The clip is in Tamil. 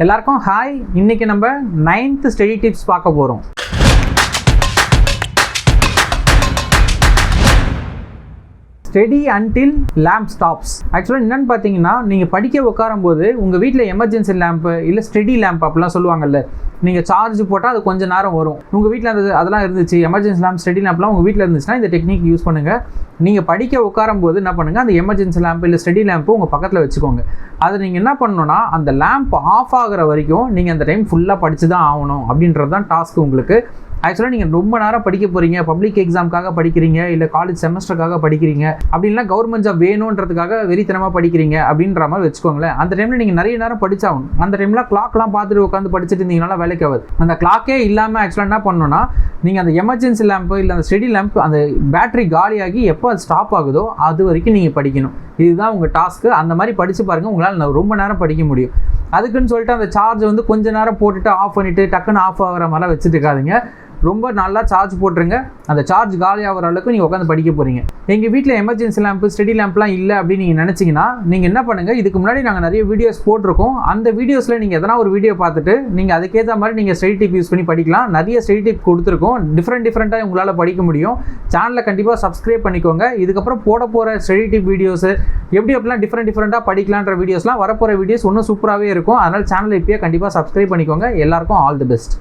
எல்லாருக்கும் ஹாய். இன்னைக்கு நம்ம 9th ஸ்டடி டிப்ஸ் பார்க்க போகிறோம். Study until lamp stops. ஆக்சுவலாக என்னென்னு பார்த்தீங்கன்னா, நீங்கள் படிக்க உட்காரும்போது உங்கள் வீட்டில் எமர்ஜென்சி லேம்ப்பு இல்லை ஸ்டடி லேம்ப் அப்படிலாம் சொல்லுவாங்கல்ல, நீங்கள் சார்ஜ் போட்டால் அது கொஞ்சம் நேரம் வரும். உங்கள் வீட்டில் அதெல்லாம் இருந்துச்சு, எமர்ஜென்சி லேம்ப் ஸ்டடி லேம்ப்லாம் உங்கள் வீட்டில் இருந்துச்சுன்னா இந்த டெக்னிக் யூஸ் பண்ணுங்கள். நீங்கள் படிக்க உட்காரும்போது என்ன பண்ணுங்கள், அந்த எமர்ஜென்சி லேம்ப் இல்லை ஸ்டடி லேம்ப்பு உங்கள் பக்கத்தில் வச்சுக்கோங்க. அதை நீங்கள் என்ன பண்ணணும்னா, அந்த லேம்ப் ஆஃப் ஆகிற வரைக்கும் நீங்கள் அந்த டைம் ஃபுல்லாக படித்து தான் ஆகணும் அப்படின்றது தான் டாஸ்க் உங்களுக்கு. ஆக்சுவலாக நீங்கள் ரொம்ப நேரம் படிக்க போகிறீங்க, பப்ளிக் எக்ஸாமுக்காக படிக்கிறீங்க, இல்லை காலேஜ் செமஸ்டருக்காக படிக்கிறீங்க, அப்படின்லாம் கவர்மெண்ட் ஜாப் வேணுன்றதுக்காக வெறித்தனமாக படிக்கிறீங்க அப்படின்ற மாதிரி வச்சுக்கோங்களேன். அந்த டைமில் நீங்கள் நிறைய நேரம் படிச்சாகணும். அந்த டைமில் கிளாக்லாம் பார்த்துட்டு உட்காந்து படிச்சுட்டு இருந்தீங்கனால வேலைக்கு ஆகுது. அந்த கிளாக்கே இல்லாமல் ஆக்சுவலாக என்ன பண்ணணும்னா, நீங்கள் அந்த எமர்ஜென்சி லேம்ப்பு இல்லை அந்த ஸ்டடி லேம்ப் அந்த பேட்டரி காலியாகி எப்போ அது ஸ்டாப் ஆகுதோ அது வரைக்கும் நீங்கள் படிக்கணும். இதுதான் உங்கள் டாஸ்க்கு. அந்த மாதிரி படித்து பாருங்கள், உங்களால் ரொம்ப நேரம் படிக்க முடியும். அதுக்குன்னு சொல்லிட்டு அந்த சார்ஜ் வந்து கொஞ்சம் நேரம் போட்டுட்டு ஆஃப் பண்ணிவிட்டு டக்குன்னு ஆஃப் ஆகிற மாதிரிலாம் வச்சுட்டு இருக்காதீங்க. ரொம்ப நல்லா சார்ஜ் போட்டுருங்க. அந்த சார்ஜ் காலி ஆகிற அளவுக்கு நீங்கள் உட்காந்து படிக்க போகிறீங்க. எங்கள் வீட்டில் எமர்ஜென்சி லேம்ப்பு ஸ்டடி லேம்ப்லாம் இல்லை அப்படின்னு நீங்கள் நினச்சிங்கன்னா, நீங்கள் என்ன பண்ணுங்கள், இதுக்கு முன்னாடி நாங்கள் நிறைய வீடியோஸ் போட்டிருக்கோம். அந்த வீடியோஸில் நீங்கள் எதனா ஒரு வீடியோ பார்த்துட்டு நீங்கள் அதுக்கேற்ற மாதிரி நீங்கள் ஸ்டடி டிப் யூஸ் பண்ணி படிக்கலாம். நிறைய ஸ்டடி டிப் கொடுத்துருக்கோம். டிஃப்ரெண்ட்டாக உங்களால் படிக்க முடியும். சேனலை கண்டிப்பாக சப்ஸ்கிரைப் பண்ணிக்கோங்க. இதுக்கப்புறம் போட போகிற ஸ்டடி டிப் வீடியோஸு எப்படிலாம் டிஃப்ரெண்ட்டாக படிக்கலான்ற வீடியோஸ்லாம் வரப்போகிற வீடியோஸ் இன்னும் சூப்பராகவே இருக்கும். அதனால் சேனலை இப்போயே கண்டிப்பாக சப்ஸ்கிரைப் பண்ணிக்கோங்க. எல்லாருக்கும் ஆல் தி பெஸ்ட்.